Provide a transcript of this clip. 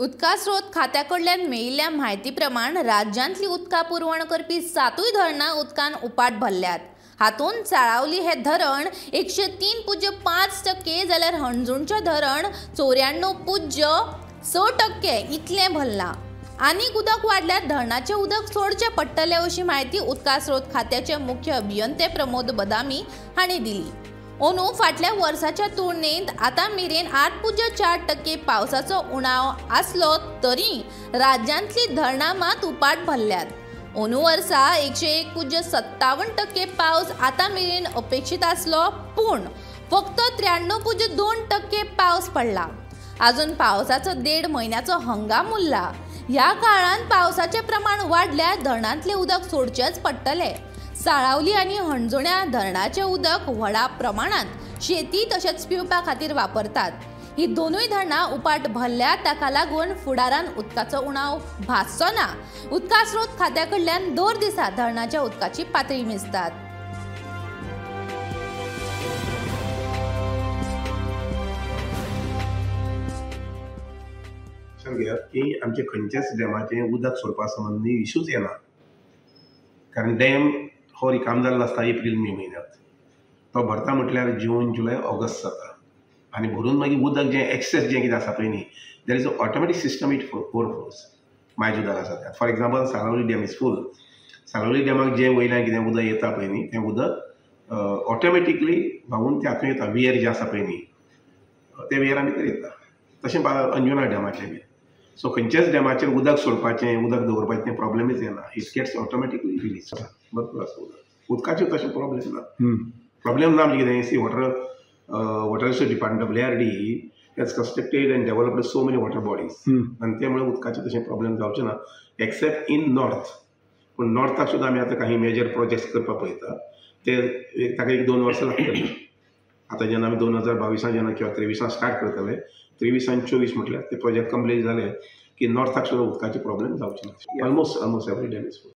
उदका स्रोत खात्याकडल्यान मेळिल्ल्या म्हायती प्रमाण राज्यांतली उदका पुरवण करपी 7 धरणां उदकान उपाट भरल्यात। हातूंत चाळावली हे धरण 103.5% जाल्यार हणजूणचे धरण 94.6% इतलें भरलां। आनीक उदक वाडल्यार धरणाचें उदक सोडचें पडटलें अशी म्हायती उदका स्रोत खात्याचे मुख्य अभियंते प्रमोद बदामी हांणी दिली। अंदू फाटल्या वर्साच्या तुळनेत आतां मेरेन 8.4% पावसाचो उणाव आसलो तरी राज्यांतली धरणां मात उपाट भरल्यात। अंदू वर्सा 101.57% पावस आतां मेरेन अपेक्षीत आसलो, पूण फक्त 93.2% पावस पडला। अजून पावसाचो 1.5 म्हयन्याचो हंगाम उरला। ह्या काळांत पावसाचें प्रमाण वाडल्यार धरणांतलें उदक सोडचेंच पडटलें। साळावली आनी हणजोण्या धरणाचें उदक व्हडा प्रमाणांत शेती तशेंच पिवपा खातीर वापरतात। ही दोनूय धरणां उपाट भरल्या, ताका लागून फुडारान उदकाचो उणाव भासचो ना। उदका स्रोत खात्या कडल्यान दर दिसा धरणाच्या उदकाची पातळी मेजतात। की आमचे खंयच्याच डॅमाचे उदक सोडपा संबंधी इश्यूज येना, कारण डॅम हो रिकाम जाल्लो आसता एप्रील मे म्हयन्यांत। तो भरता म्हटल्यार जून जुलय ऑगस्ट जाता आनी भरून मागीर उदक जें एक्सेस जें कितें आसा पळय न्ही, there is a automatic system it overflows. मायज उदक आसा त्या for example Salaulim dam is full. Salaulim डॅमाक जें वयल्यान कितें उदक येता पळय न्ही, तें उदक ऑटोमॅटिकली व्हांवून तें हातूंत येता। वियर जें आसा पळय न्ही, ते वियरा भितर येता। तशें अंजुना डॅमाचें बी। सो खंयच्याच डॅमाचेर उदक सोडपाचें, उदक दवरपाचें तें प्रॉब्लेमूच येना। इट गेट्स ऑटोमॅटिकली रिलीज जाता। भरपूर आसा उदक, उदकाचें तशें प्रॉब्लेम ना। प्रॉब्लेम ना म्हणजे कितें, C water resource department WRD has constructed end developed so many water bodies, आनी त्यामुळे उदकाचें तशें प्रॉब्लेम जावचें ना, एक्सेप्ट इन नॉर्थ। पूण नॉर्थाक सुद्दां आमी आतां काही मेजर प्रोजेक्ट्स करपाक पळयता, ते ताका 1-2 वर्सां लागतलीं। आतां जेन्ना आमी 2022 जेन्ना किंवा 23 स्टार्ट करतले, 23 आनी 24 म्हटल्यार ते प्रोजेक्ट कंप्लीट जाले की नॉर्थाक सुद्दां उदकाचे प्रॉब्लेम जावचे ना। Almost every dam is full.